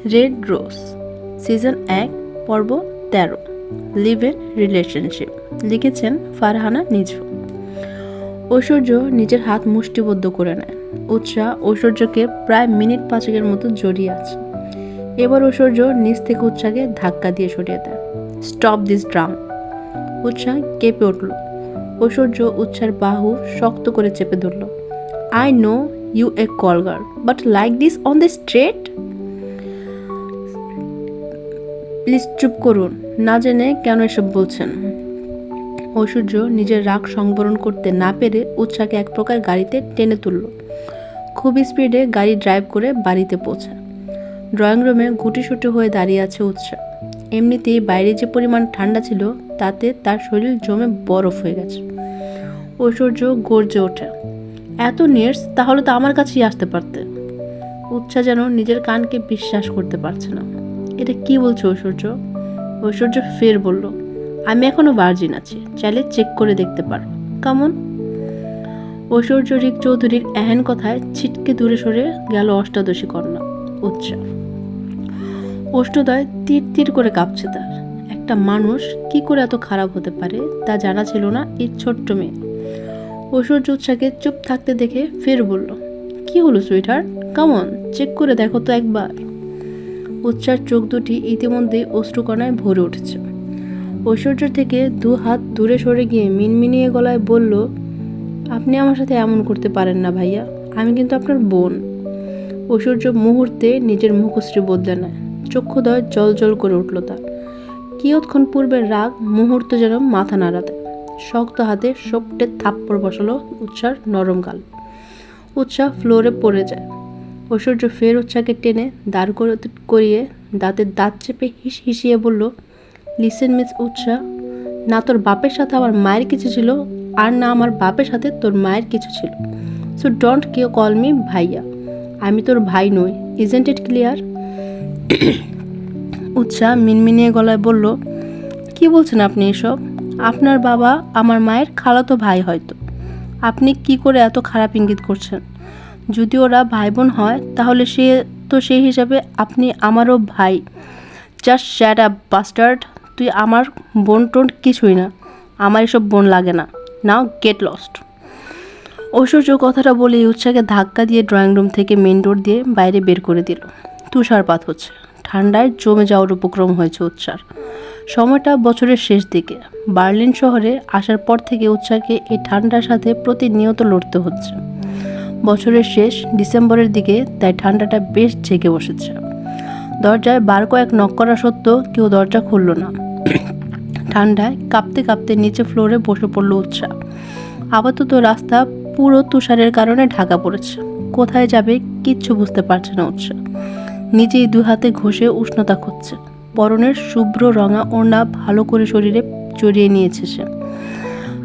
Red rose season 1 পর্ব 13 live in relationship. লিখেছেন ফারহানা নিজু। ঐশ্বর্য নিজের হাত মুষ্টিবদ্ধ করে নেয়। উৎসা ঐশ্বর্যকে প্রায় মিনিট 5 মতো জড়িয়ে আছে। এবার ঐশ্বর্য নিচ থেকে উৎসাকে ধাক্কা দিয়ে সরিয়ে দেয়। Stop this drum. উৎসা কেঁপে উঠল। ঐশ্বর্য উৎসার বাহু শক্ত করে চেপে ধরল। I know you a call girl, but like this on the street? Please চুপ করুন, না জেনে কেন এসব বলছেন? ঐশ্বর্য নিজের রাগ সংবরণ করতে না পেরে উৎসাকে এক প্রকার গাড়িতে টেনে তুলল। খুব স্পিডে গাড়ি ড্রাইভ করে বাড়িতে পৌঁছায়। ড্রয়িং রুমে গুটিসুটি হয়ে দাঁড়িয়ে আছে উৎসা। এমনিতেই বাইরে যে পরিমাণ ঠান্ডা ছিল তাতে তার শরীর জমে বরফ হয়ে গেছে। ঐশ্বর্য গর্জে ওঠে, এত নির্স, তাহলে তো আমার কাছেই আসতে পারতে। উৎসা যেন নিজের কানকে বিশ্বাস করতে পারছে না। এটা কি বলছে ঐশ্বর্য? ঐশ্বর্য ফের বলল, আমি এখনো ভার্জিন আছি, চাইলে চেক করে দেখতে পারো, কেমন? ঐশ্বর্য রিক চৌধুরীর এহেন কথায় ছিটকে দূরে সরে গেল অষ্টাদশী কন্যা উৎসা। অষ্টদয় তীর তীর করে কাঁপছে তার। একটা মানুষ কি করে এত খারাপ হতে পারে তা জানা ছিল না এই ছোট্ট মেয়ে। ঐশ্বর্য উৎসাকে চুপ থাকতে দেখে ফের বলল, কি হলো সুইটহার্ট, কেমন চেক করে দেখো তো একবার। উৎসার চোখ দুটি ইতিমধ্যেই অশ্রুকণায় ভরে উঠেছে। ঐশ্বর্য থেকে 2 হাত দূরে সরে গিয়ে মিনমিনিয়ে গলায় বলল, আপনি আমার সাথে এমন করতে পারেন না ভাইয়া, আমি কিন্তু আপনার বোন। ঐশ্বর্য মুহূর্তে নিজের মুখশ্রী বদলে নেয়। চক্ষুদয় জল জল করে উঠল তার। কিয়ৎক্ষণ পূর্বের রাগ মুহূর্ত যেন মাথা নাড়া দেয়। শক্ত হাতে সপটে থাপ্পড় বসালো উৎসার নরম গাল। উৎসা ফ্লোরে পড়ে যায়। ঐশ্বর্য ফের উৎসাকে টেনে দাঁড় করিয়ে দাঁতের দাঁত চেপে হিসিয়ে বলল, লিসেন মিস উৎসা, না তোর বাপের সাথে আমার মায়ের কিছু ছিল, আর না আমার বাপের সাথে তোর মায়ের কিছু ছিল। সো ডোন্ট কল মি ভাইয়া, আমি তোর ভাই নই। Isn't it clear? উৎসা মিনমিনিয়ে গলায় বলল, কি বলছেন আপনি এসব? আপনার বাবা আমার মায়ের খালাতো ভাই হয়তো। আপনি কি করে এত খারাপ ইঙ্গিত করছেন? যদি ওরা ভাই বোন হয় তাহলে সেই হিসাবে আপনি আমারও ভাই। জাস্ট শ্যাট আপ বাস্টার্ড, তুই আমার বোন টোন কিছুই না, আমার এসব বোন লাগে না। নাও গেট লস্ট। ঐশ্বর্য কথাটা বলে উৎসাকে ধাক্কা দিয়ে ড্রয়িং রুম থেকে মেন ডোর দিয়ে বাইরে বের করে দিল। তুষারপাত হচ্ছে, ঠান্ডায় জমে যাওয়ার উপক্রম হয়েছে উৎসার। সময়টা বছরের শেষ দিকে। বার্লিন শহরে আসার পর থেকে উৎসাকে এই ঠান্ডার সাথে প্রতিনিয়ত লড়তে হচ্ছে। বছরের শেষ ডিসেম্বরের দিকে তাই ঠান্ডাটা বেশ জেগে বসেছে। দরজায় বার কয়েক নক করা সত্ত্বেও কেউ দরজা খুলল না। ঠান্ডায় কাঁপতে কাঁপতে নিচে ফ্লোরে বসে পড়ল উৎসা। আপাতত রাস্তা পুরো তুষারের কারণে ঢাকা পড়েছে। কোথায় যাবে কিচ্ছু বুঝতে পারছে না উৎসা। নিজেই 2 হাতে ঘষে উষ্ণতা খুঁজছে। পরনের শুভ্র রঙা ওড়না ভালো করে শরীরে জড়িয়ে নিয়েছে সে।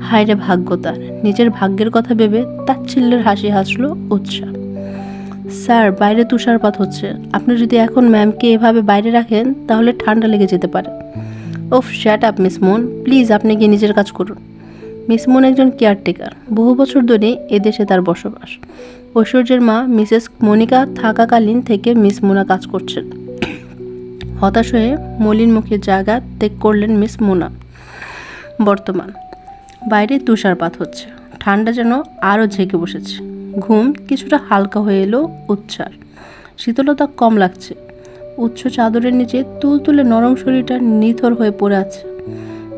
হায়রে ভাগ্য তার। নিজের ভাগ্যের কথা ভেবে তাচ্ছিল্যের হাসি হাসলো উৎসা। স্যার, বাইরে তুষারপাত হচ্ছে, আপনি যদি এখন ম্যামকে এভাবে বাইরে রাখেন তাহলে ঠান্ডা লেগে যেতে পারে। ওফ, shut up miss Moon, please আপনি গিয়ে নিজের কাজ করুন। মিস মুন একজন কেয়ারটেকার, বহু বছর ধরে এদেশে তার বসবাস। ঐশ্বর্যের মা মিসেস মনিকা থাকাকালীন থেকে মিস মুনা কাজ করছেন। হতাশ হয়ে মলিন মুখের জায়গা ত্যাগ করলেন মিস মুনা। বর্তমান বাইরে তুষারপাত হচ্ছে, ঠান্ডা যেন আরও ঝেঁকে বসেছে। ঘুম কিছুটা হালকা হয়ে এলো উৎসার। শীতলতা কম লাগছে। উচ্চ চাদরের নিচে তুলতুলে নরম শরীরটা নিথর হয়ে পড়ে আছে।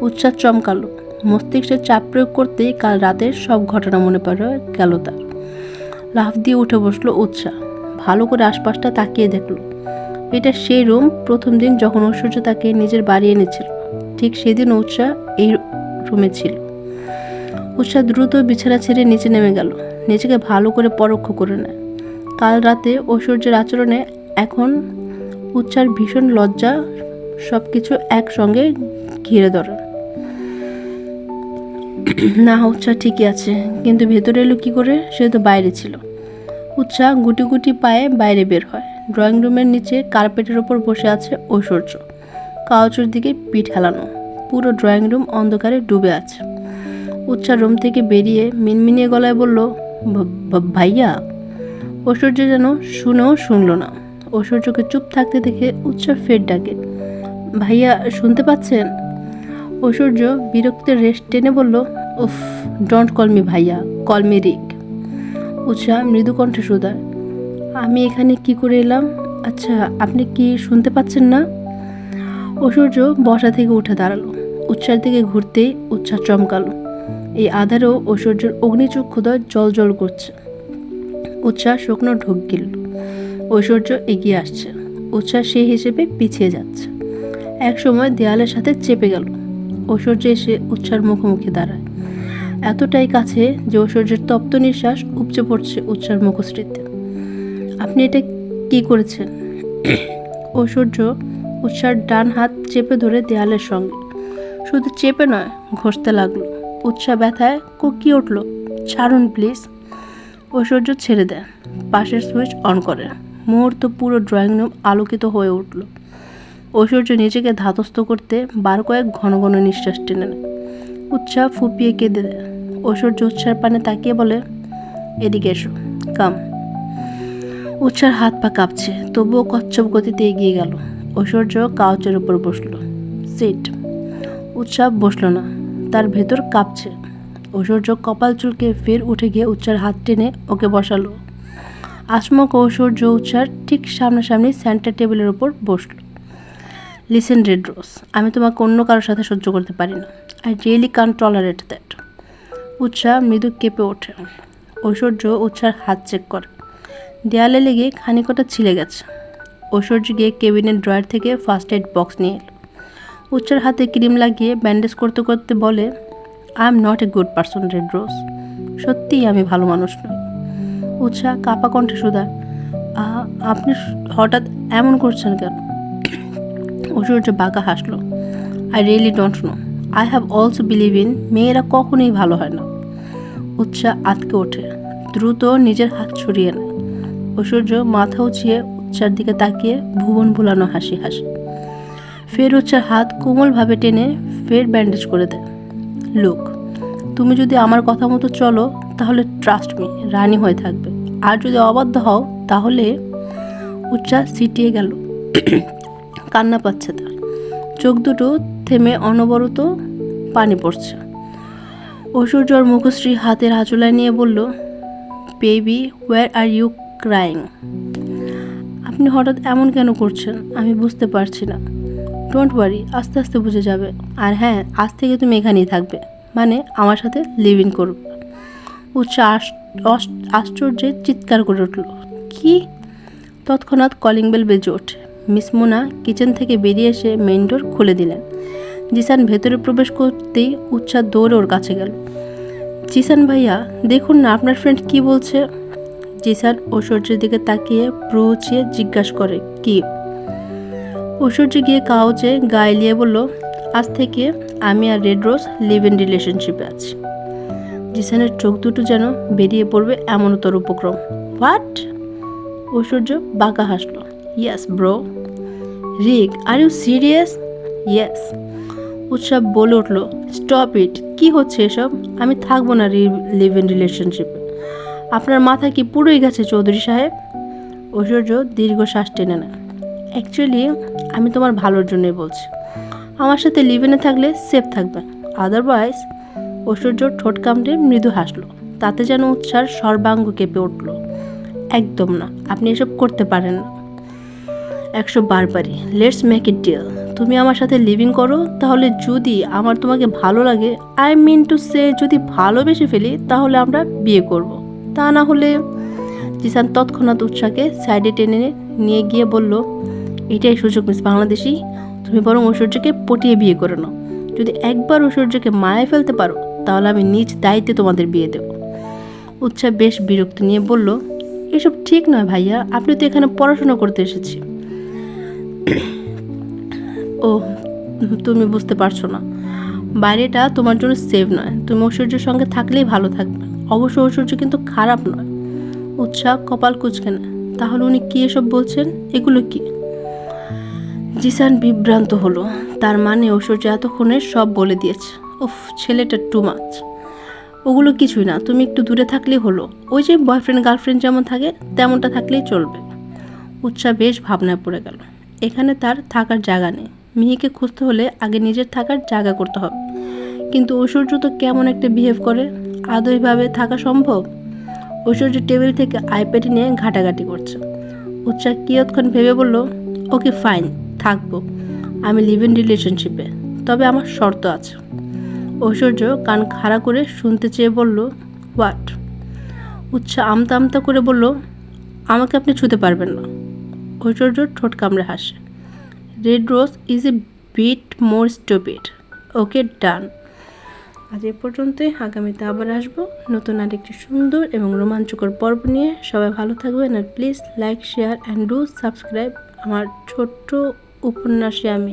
উৎসার চমকালো। মস্তিষ্কে চাপ প্রয়োগ করতেই কাল রাতের সব ঘটনা মনে পড়ে গেল তার। লাফ দিয়ে উঠে বসলো উৎসা। ভালো করে আশপাশটা তাকিয়ে দেখলো। এটা সেই রুম প্রথম দিন যখন ঐশ্বর্য তাকে নিজের বাড়ি এনেছিল। ঠিক সেদিন উৎসা এই রুমে ছিল। উৎসা দ্রুত বিছানা ছেড়ে নিচে নেমে গেল। নিজেকে ভালো করে পরখ করে নেয়। কাল রাতে ঐশ্বর্যের আচরণে এখন উৎসার ভীষণ লজ্জা সব কিছু একসঙ্গে ঘিরে ধরে। না, উৎসা ঠিকই আছে, কিন্তু ভেতরে এলো কি করে? সে তো বাইরে ছিল। উৎসা গুটি গুটি পায়ে বাইরে বের হয়। ড্রয়িং রুমের নিচে কার্পেটের ওপর বসে আছে ঐশ্বর্য, কাউচের দিকে পিঠ হেলানো। পুরো ড্রয়িং রুম অন্ধকারে ডুবে আছে। উৎসা রুম থেকে বেরিয়ে মিনমিনিয়ে গলায় বলল, ভাইয়া। ঐশ্বর্য যেন শুনেও শুনল না। ঐশ্বর্যকে চুপ থাকতে দেখে উৎসাহ ফের ডাকে, ভাইয়া শুনতে পাচ্ছেন? ঐশ্বর্য বিরক্তির রেশ টেনে বলল, উফ, ডোন্ট কল মি ভাইয়া, কল মি রিক। উৎসাহ মৃদু কণ্ঠে শুধায়, আমি এখানে কি করে এলাম? আচ্ছা, আপনি কি শুনতে পাচ্ছেন না? ঐশ্বর্য বসা থেকে উঠে দাঁড়ালো। উৎসার দিকে ঘুরতেই উৎসাহ চমকালো। এই আধারেও ঐশ্বর্যের অগ্নিচক্ষুদয় জল জল করছে। উৎসাহ শুকনো ঢোক গিলল। ঐশ্বর্য এগিয়ে আসছে, উৎসাহ সেই হিসেবে পিছিয়ে যাচ্ছে। এক সময় দেয়ালের সাথে চেপে গেল। ঐশ্বর্য এসে উৎসার মুখোমুখি দাঁড়ায়, এতটাই কাছে যে ঐশ্বর্যের তপ্ত নিঃশ্বাস উপচে পড়ছে উৎসার মুখশ্রীতে। আপনি এটা কি করেছেন? ঐশ্বর্য উৎসার ডান হাত চেপে ধরে দেয়ালের সঙ্গে, শুধু চেপে নয়, ঘষতে লাগলো। উৎসাহ ব্যথায় কুকিয়ে উঠল, ছাড়ুন প্লিজ। ঐশ্বর্য ছেড়ে দেয়, পাশের সুইচ অন করে। মুহূর্ত পুরো ড্রয়িং রুম আলোকিত হয়ে উঠল। ঐশ্বর্য নিজেকে ধাতস্থ করতে বার কয়েক ঘন ঘন নিঃশ্বাস টেনে নেয়। উৎসাহ ফুপিয়ে কেঁদে দেয়। ঐশ্বর্য উৎসার পানে তাকিয়ে বলে, এদিকে এসো, কাম। উৎসার হাত পা কাঁপছে, তবুও কচ্ছপ গতিতে এগিয়ে গেল। ঐশ্বর্য কাউচের উপর বসল। সিট। উৎসাহ বসল না, তার ভেতর কাঁপছে। ঐশ্বর্য কপাল চুলকে ফের উঠে গিয়ে উৎসার হাত টেনে ওকে বসালো। আচমক ঐশ্বর্য উৎসার ঠিক সামনাসামনি সেন্টার টেবিলের উপর বসল। লিসেন রেড রোজ, আমি তোমাকে অন্য কারোর সাথে সহ্য করতে পারি না। I really can't tolerate that. উৎসাহ মৃদু কেঁপে ওঠে। ঐশ্বর্য উৎসার হাত চেক করে, দেয়ালে লেগে খানিকটা ছিলে গেছে। ঐশ্বর্য গিয়ে কেবিনের ড্রয়ার থেকে ফার্স্ট এড বক্স নিয়ে এলো। উৎসার হাতে ক্রিম লাগিয়ে ব্যান্ডেজ করতে করতে বলে, I am not a good person red rose, সত্যিই আমি ভালো মানুষ নই। উৎসাহ কাপা কণ্ঠে শুধায়, আপনি হঠাৎ এমন করছেন কেন? ঐশ্বর্য বাঁকা হাসলো, I really don't know, I have also believe in মেয়েরা কখনোই ভালো হয় না। উৎসাহ আটকে ওঠে, দ্রুত নিজের হাত ছড়িয়ে নেয়। ঐশ্বর্য মাথা উঁচিয়ে উৎসার দিকে তাকিয়ে ভুবন ভুলানো হাসি হাসে। ফের উৎসার হাত কোমলভাবে টেনে ফের ব্যান্ডেজ করে দেয়। লুক, তুমি যদি আমার কথা মতো চলো তাহলে ট্রাস্ট মি, রানী হয়ে থাকবে। আর যদি অবাধ্য হও তাহলে। উৎসাহ সিটিয়ে গেল, কান্না পাচ্ছে তার, চোখ দুটো থেমে অনবরত পানি পড়ছে। ঐশ্বর্যর মুখশ্রী হাতের আঁচলায় নিয়ে বলল, baby, where are you crying? আপনি হঠাৎ এমন কেন করছেন আমি বুঝতে পারছি না। ডোন্ট ওয়ারি, আস্তে আস্তে বুঝে যাবে। আর হ্যাঁ, আজ থেকে তুমি এখানেই থাকবে, মানে আমার সাথে লিভ ইন করবে। উৎসাহ আশ্চর্যে চিৎকার করে উঠল, কি? তৎক্ষণাৎ কলিং বেল বেজে ওঠে। মিস মোনা কিচেন থেকে বেরিয়ে এসে মেইন ডোর খুলে দিলেন। জিসান ভেতরে প্রবেশ করতেই উৎসাহ দৌড়ে ওর কাছে গেল। জিসান ভাইয়া, দেখুন না আপনার ফ্রেন্ড কি বলছে। জিসান ঐশ্বর্যের দিকে তাকিয়ে ভ্রু উঁচিয়ে জিজ্ঞাসা করে, কি? ঐশ্বর্য গিয়ে কাউচে গা এলিয়ে বলল, আজ থেকে আমি আর রেড রোজ লিভ ইন রিলেশনশিপে আছি। জিসানের চোখ দুটো যেন বেরিয়ে পড়বে এমনতর উপক্রম। হোয়াট? ঐশ্বর্য বাঁকা হাসলো, yes bro. Rick, are you serious? Yes. Utsav বলে উঠল, স্টপ ইট, কি হচ্ছে এসব? আমি থাকবো না লিভ ইন রিলেশনশিপে। আপনার মাথা কি পুরোই গেছে চৌধুরী সাহেব? ঐশ্বর্য দীর্ঘ শ্বাস টেনে নেয়। অ্যাকচুয়ালি আমি তোমার ভালোর জন্যই বলছি। আমার সাথে লিভ ইনে থাকলে সেফ থাকবে, আদারওয়াইজ। ঐশ্বর্য ঠোঁট কামড়ে মৃদু হাসলো, তাতে যেন উৎসার সর্বাঙ্গ কেঁপে উঠল। একদম না, আপনি এসব করতে পারেন না। 100 বারবারই, লেটস মেক ইট ডিল। তুমি আমার সাথে লিভিং করো, তাহলে যদি আমার তোমাকে ভালো লাগে, আই মিন টু সে যদি ভালোবেসে ফেলি, তাহলে আমরা বিয়ে করব। তা না হলে। জিসান তৎক্ষণাৎ উৎসাহকে সাইডে টেনে নিয়ে গিয়ে বলল, এটাই সুযোগ মিস বাংলাদেশি, তুমি বরং ঐশ্বর্যকে পটিয়ে বিয়ে করে নাও। যদি একবার ঐশ্বর্যকে মায়ায় ফেলতে পারো, তাহলে আমি নিজ দায়িত্বে তোমাদের বিয়ে দেব। উৎসাহ বেশ বিরক্তি নিয়ে বলল, এসব ঠিক নয় ভাইয়া, আপনি তো এখানে পড়াশোনা করতে এসেছি। ও, তুমি বুঝতে পারছো না, বাইরেটা তোমার জন্য সেভ নয়। তুমি ঐশ্বর্যের সঙ্গে থাকলেই ভালো থাকবে। অবশ্য ঐশ্বর্য কিন্তু খারাপ নয়। উৎসাহ কপাল কুঁচকে নেয়, তাহলে উনি কি এসব বলছেন? এগুলো কি? জিসান বিভ্রান্ত হলো, তার মানে ঐশ্বর্য এতক্ষণে সব বলে দিয়েছে। উফ, ছেলেটা টু মাচ। ওগুলো কিছুই না, তুমি একটু দূরে থাকলেই হলো। ওই যে বয়ফ্রেন্ড গার্লফ্রেন্ড যেমন থাকে তেমনটা থাকলেই চলবে। উৎসা বেশ ভাবনায় পড়ে গেল। এখানে তার থাকার জায়গা নেই। মিহিকে খুঁজতে হলে আগে নিজের থাকার জায়গা করতে হবে। কিন্তু ঐশ্বর্য তো কেমন একটা বিহেভ করে, আদৌ এভাবে থাকা সম্ভব? ঐশ্বর্য টেবিল থেকে আইপ্যাড নিয়ে ঘাটাঘাটি করছে। উৎসাহ কিয়ৎক্ষণ ভেবে বলল, ওকে ফাইন, থাকবো। আমি লিভ ইন রিলেশনশিপে, তবে আমার শর্ত আছে। ঐশ্বর্য কান খাড়া করে শুনতে চেয়ে বলল, হোয়াট? উৎসাহ আমতা আমতা করে বলল, আমাকে আপনি ছুতে পারবেন না। ঐশ্বর্য ঠোঁট কামড়ে হাসে। Red rose is a bit more stupid. Okay done. আজ এ পর্যন্তই। আগামীতে আবার আসবো নতুন আরেকটি সুন্দর এবং রোমাঞ্চকর পর্ব নিয়ে। সবাই ভালো থাকবেন আর please like, share and do subscribe আমার ছোট্ট উপন্যাসে আমি।